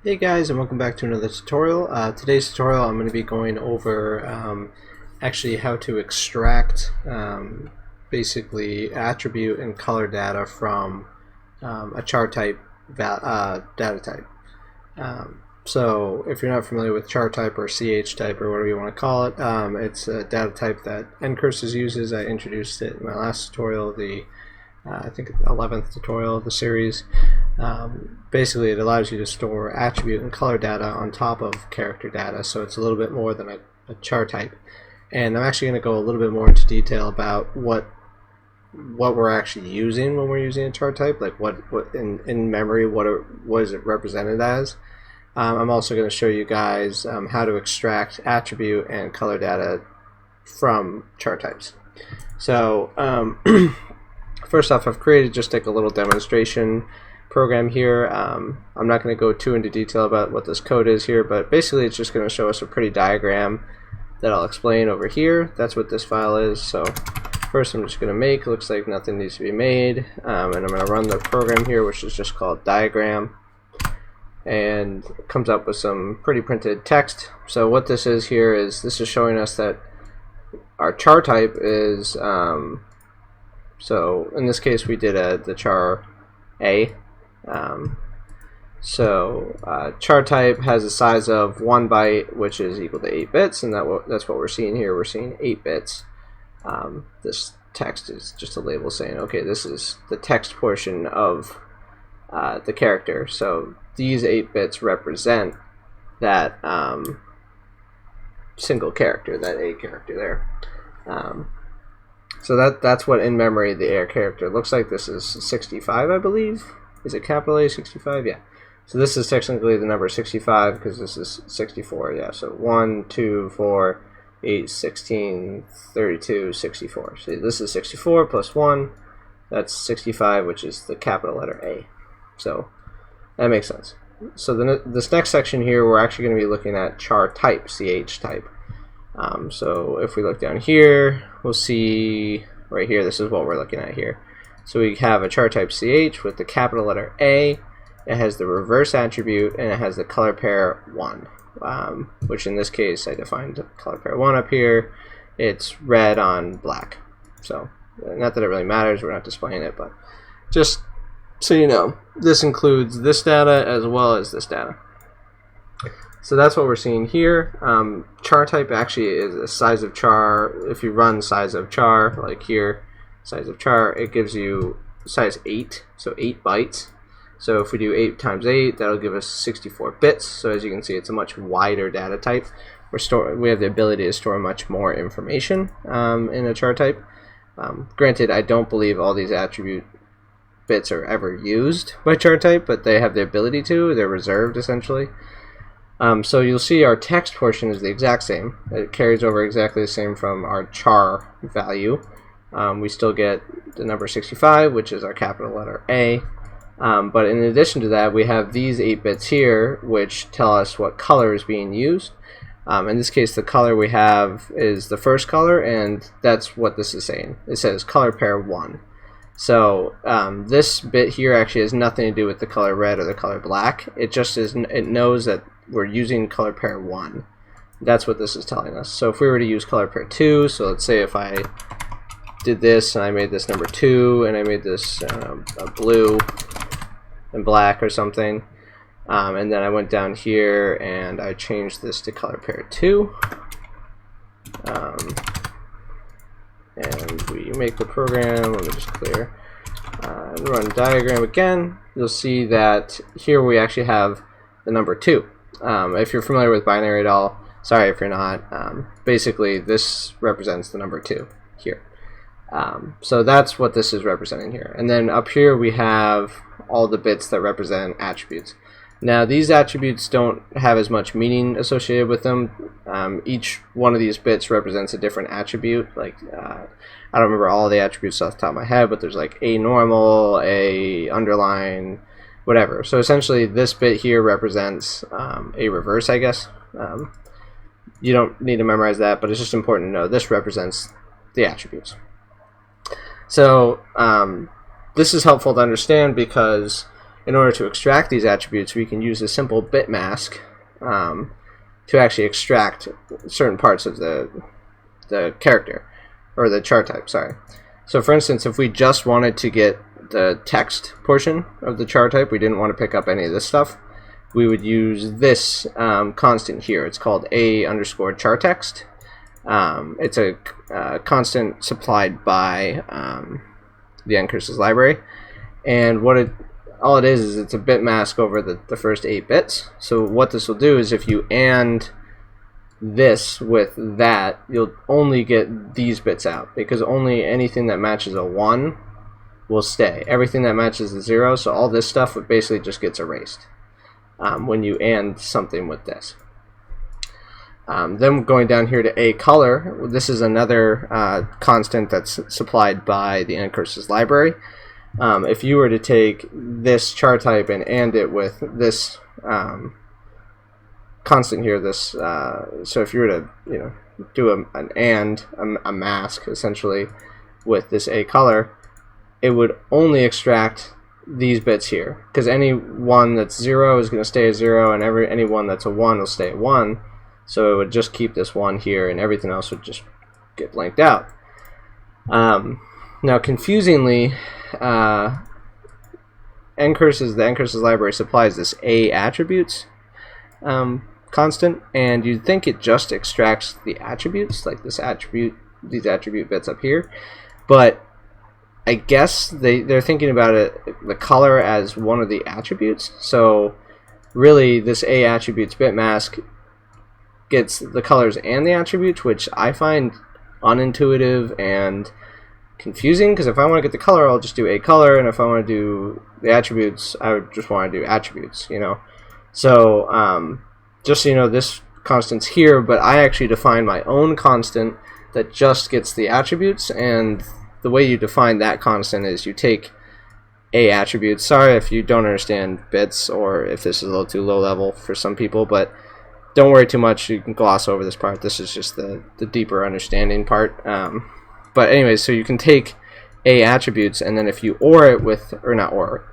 Hey guys, and welcome back to another tutorial. Today's tutorial I'm going to be going over actually how to extract basically attribute and color data from a char type data type. So if you're not familiar with char type or ch type or whatever you want to call it, it's a data type that Ncurses uses. I introduced it in my last tutorial, I think 11th tutorial of the series. Basically it allows you to store attribute and color data on top of character data, so it's a little bit more than a char type. And I'm actually going to go a little bit more into detail about what we're actually using when we're using a char type, like what in memory, what is it represented as. I'm also going to show you guys how to extract attribute and color data from char types. So first off, I've created just like a little demonstration program here. I'm not going to go too into detail about what this code is here, but basically it's just going to show us a pretty diagram that I'll explain over here. That's what this file is. So first I'm just going to make, looks like nothing needs to be made, and I'm going to run the program here, which is just called diagram, and it comes up with some pretty printed text. So what this is here is this is showing us that our char type is so in this case we did the char A. Char type has a size of 1 byte, which is equal to 8 bits, and that's what we're seeing here. We're seeing 8 bits. This text is just a label saying, okay, this is the text portion of the character. So these 8 bits represent that single character, that A character there. So that's what in memory the A character looks like. This is 65, I believe. Is it capital A 65? Yeah. So this is technically the number 65 because this is 64. Yeah. So 1, 2, 4, 8, 16, 32, 64. So this is 64 plus 1. That's 65, which is the capital letter A. So that makes sense. So this next section here, we're actually going to be looking at char type, ch type. So if we look down here, we'll see right here, this is what we're looking at here. So we have a char type ch with the capital letter A. It has the reverse attribute, and it has the color pair 1, which in this case I defined color pair 1 up here. It's red on black. So not that it really matters, we're not displaying it, but just so you know, this includes this data as well as this data. So that's what we're seeing here. Char type actually is a size of char. If you run size of char, like here, size of char, it gives you size 8, so 8 bytes. So if we do 8 times 8, that'll give us 64 bits. So as you can see, it's a much wider data type. We have the ability to store much more information in a char type. Granted, I don't believe all these attribute bits are ever used by char type, but they have the ability to. They're reserved essentially. So you'll see our text portion is the exact same. It carries over exactly the same from our char value. We still get the number 65, which is our capital letter A. But in addition to that, we have these 8 bits here, which tell us what color is being used. In this case, the color we have is the first color, and that's what this is saying. It says color pair 1. So this bit here actually has nothing to do with the color red or the color black. It just is. It knows that we're using color pair 1. That's what this is telling us. So if we were to use color pair 2, so let's say if I did this and I made this number 2 and I made this a blue and black or something, and then I went down here and I changed this to color pair 2, and we make the program. Let me just clear and run diagram again. You'll see that here we actually have the number 2. If you're familiar with binary at all, sorry if you're not, basically this represents the number 2 here. So that's what this is representing here. And then up here we have all the bits that represent attributes. Now these attributes don't have as much meaning associated with them. Each one of these bits represents a different attribute. Like I don't remember all the attributes off the top of my head, but there's like a normal, a underline, whatever. So essentially this bit here represents a reverse, I guess. You don't need to memorize that, but it's just important to know this represents the attributes. So this is helpful to understand because in order to extract these attributes, we can use a simple bit mask to actually extract certain parts of the character, or the char type, sorry. So for instance, if we just wanted to get the text portion of the char type, we didn't want to pick up any of this stuff, we would use this constant here. It's called a_char text. It's a constant supplied by the Ncurses library, and all it is it's a bit mask over the first 8 bits. So what this will do is if you AND this with that, you'll only get these bits out, because only anything that matches a 1 will stay. Everything that matches a 0, so all this stuff basically just gets erased when you AND something with this. Then going down here to a color, this is another constant that's supplied by the Ncurses library. If you were to take this char type and AND it with this constant here, this so if you were to do an AND, a mask essentially with this a color, it would only extract these bits here, because any one that's 0 is going to stay a 0, and any one that's a 1 will stay a 1. So it would just keep this 1 here, and everything else would just get blanked out. Now, confusingly, the Ncurses library supplies this a attributes constant, and you'd think it just extracts the attributes, like these attribute bits up here, but I guess they're thinking about the color as one of the attributes. So really, this a attributes bit mask gets the colors and the attributes, which I find unintuitive and confusing, because if I want to get the color, I'll just do a color, and if I want to do the attributes, I would just want to do attributes, So just so you know, this constant's here, but I actually define my own constant that just gets the attributes, and the way you define that constant is you take a attributes. Sorry if you don't understand bits, or if this is a little too low level for some people, but don't worry too much, you can gloss over this part. This is just the deeper understanding part. But anyways, so you can take a attributes, and then if you OR it with, or not OR,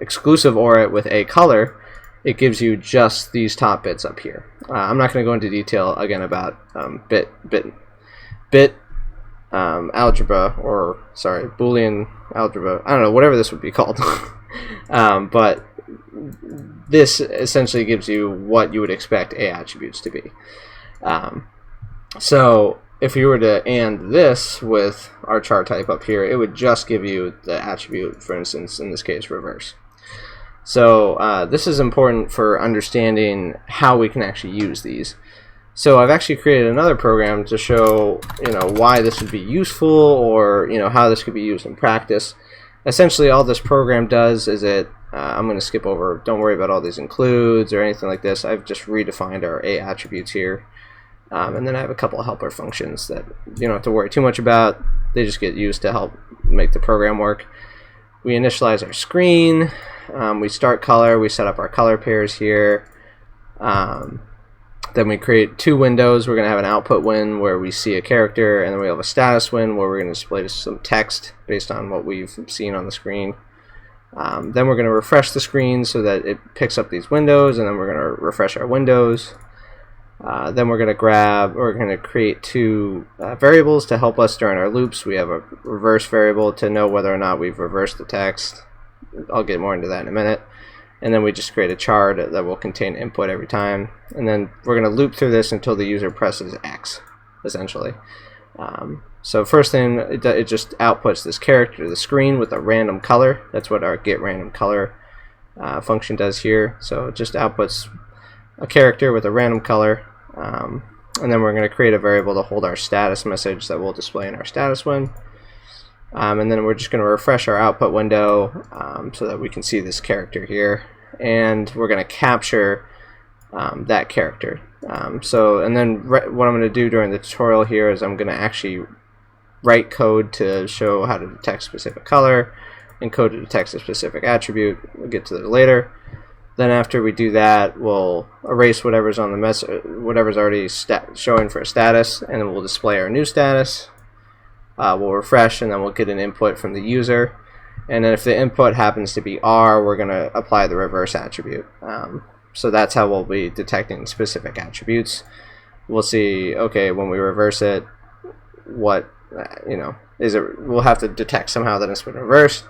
exclusive OR it with a color, it gives you just these top bits up here. I'm not going to go into detail again about bit algebra, or sorry, Boolean algebra. I don't know, whatever this would be called. But this essentially gives you what you would expect a attributes to be. So if you were to AND this with our char type up here, it would just give you the attribute, for instance, in this case, reverse. So this is important for understanding how we can actually use these. So I've actually created another program to show why this would be useful, or how this could be used in practice. Essentially, all this program does is I'm going to skip over. Don't worry about all these includes or anything like this. I've just redefined our a attributes here, and then I have a couple of helper functions that you don't have to worry too much about. They just get used to help make the program work. We initialize our screen. We start color. We set up our color pairs here. Then we create 2 windows. We're going to have an output win where we see a character, and then we have a status win where we're going to display some text based on what we've seen on the screen. Then we're going to refresh the screen so that it picks up these windows, and then we're going to refresh our windows. Then we're going to create 2 variables to help us during our loops. We have a reverse variable to know whether or not we've reversed the text. I'll get more into that in a minute. And then we just create a char that will contain input every time. And then we're going to loop through this until the user presses X, essentially. So first thing, it just outputs this character to the screen with a random color. That's what our getRandomColor function does here. So it just outputs a character with a random color. And then we're going to create a variable to hold our status message that will display in our status win. And then we're just going to refresh our output window so that we can see this character here, and we're going to capture that character. And then what I'm going to do during the tutorial here is I'm going to actually write code to show how to detect specific color and code to detect a specific attribute. We'll get to that later. Then after we do that, we'll erase whatever's on the whatever's already showing for a status, and then we'll display our new status. We'll refresh, and then we'll get an input from the user, And then if the input happens to be R, we're going to apply the reverse attribute. So that's how we'll be detecting specific attributes. We'll see, okay, when we reverse it, what, is it, we'll have to detect somehow that it's been reversed.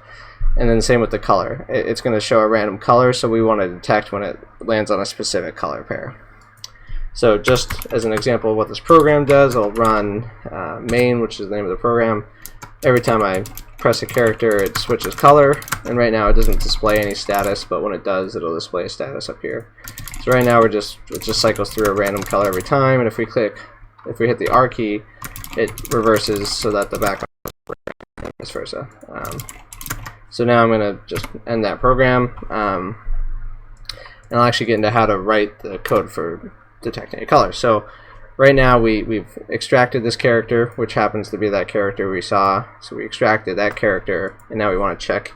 And then same with the color. It's going to show a random color, so we want to detect when it lands on a specific color pair. So just as an example of what this program does, I'll run main, which is the name of the program. Every time I press a character, it switches color, and right now it doesn't display any status, but when it does, it'll display a status up here. So right now it just cycles through a random color every time, and if we hit the R key, it reverses so that the background and vice versa. So now I'm going to just end that program, and I'll actually get into how to write the code for detecting a color. So right now we've extracted this character, which happens to be that character we saw. So we extracted that character, and now we want to check,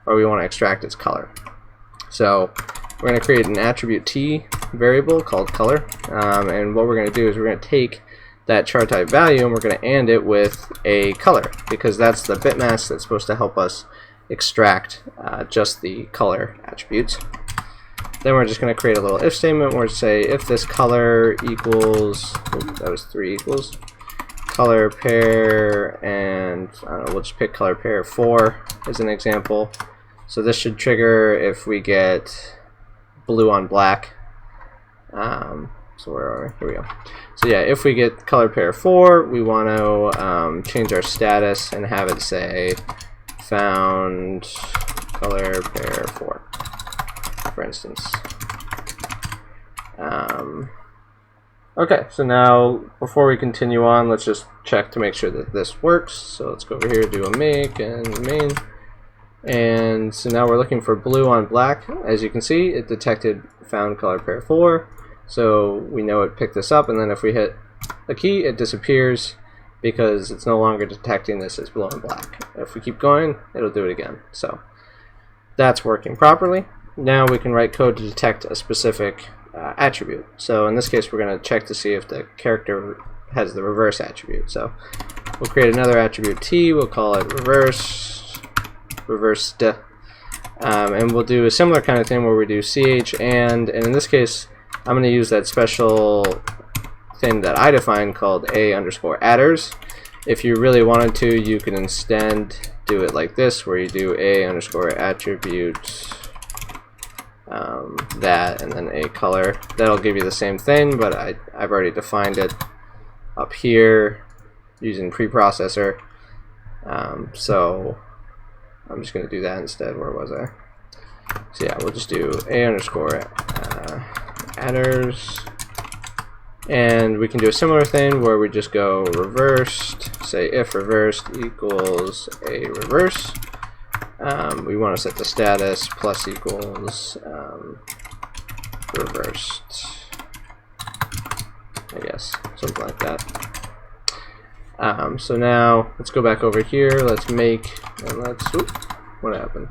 or we want to extract its color. So we're going to create an attribute T variable called color, and what we're going to do is we're going to take that char type value and we're going to AND it with a color, because that's the bitmask that's supposed to help us extract just the color attributes. Then we're just going to create a little if statement where we say if this color equals, that was 3 equals, color pair, and I don't know, we'll just pick color pair 4 as an example. So this should trigger if we get blue on black. So where are we? Here we go. So yeah, if we get color pair 4, we want to change our status and have it say found color pair 4. For instance. Okay, so now before we continue on, let's just check to make sure that this works. So let's go over here, do a make and main. And so now we're looking for blue on black. As you can see, it detected found color pair 4. So we know it picked this up, and then if we hit a key, it disappears because it's no longer detecting this as blue and black. If we keep going, it'll do it again. So that's working properly. Now we can write code to detect a specific attribute. So in this case, we're going to check to see if the character has the reverse attribute. So we'll create another attribute T. We'll call it reversed, and we'll do a similar kind of thing where we do ch and in this case, I'm going to use that special thing that I defined called a_adders. If you really wanted to, you can instead do it like this, where you do a_attribute that and then a color. That'll give you the same thing, but I've already defined it up here using preprocessor. So I'm just going to do that instead. Where was I? So yeah, we'll just do a_adders, and we can do a similar thing where we just go reversed, say if reversed equals a reverse. We want to set the status plus equals reversed, I guess, something like that. So now let's go back over here, let's make, and let's, what happened?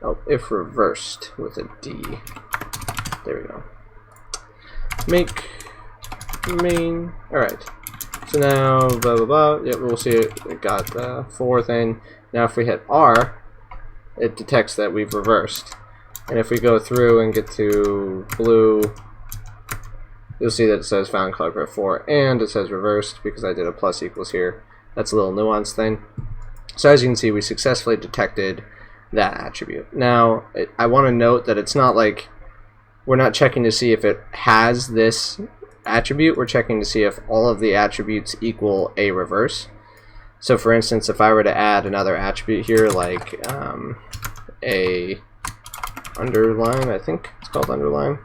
Oh, if reversed with a D. There we go. Make main. Alright. So now, blah blah blah. Yep, we'll see it got the 4 thing. Now if we hit R, it detects that we've reversed. And if we go through and get to blue, you'll see that it says found color pair 4 and it says reversed because I did a plus equals here. That's a little nuanced thing. So as you can see, we successfully detected that attribute. Now, I want to note that it's not like we're not checking to see if it has this attribute. We're checking to see if all of the attributes equal a reverse. So for instance, if I were to add another attribute here, like a underline, I think it's called underline.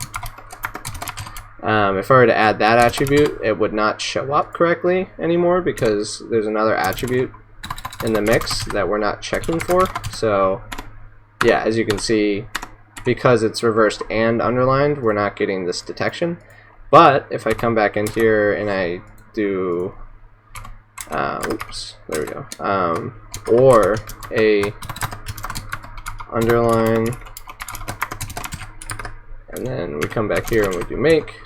If I were to add that attribute, it would not show up correctly anymore because there's another attribute in the mix that we're not checking for. So yeah, as you can see, because it's reversed and underlined, we're not getting this detection. But if I come back in here and I do oops, there we go, or a underline, and then we come back here and we do make,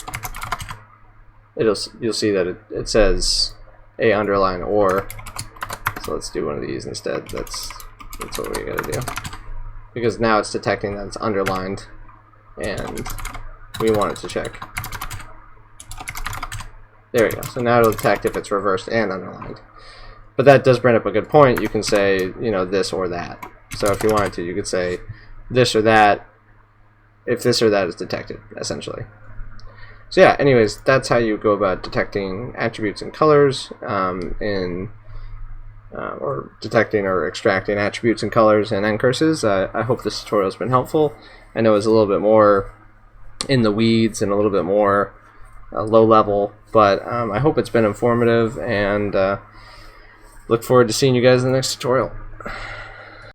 you'll see that it says a underline or. So let's do one of these instead. That's what we gotta do. because now it's detecting that it's underlined, and we want it to check. There we go. So now it'll detect if it's reversed and underlined. But that does bring up a good point. You can say, you know, this or that. So if you wanted to, you could say this or that if this or that is detected, essentially. So yeah, anyways, that's how you go about detecting attributes and colors or detecting or extracting attributes and colors in Ncurses. I hope this tutorial has been helpful. I know it's a little bit more in the weeds and a little bit more low level, but I hope it's been informative, and look forward to seeing you guys in the next tutorial.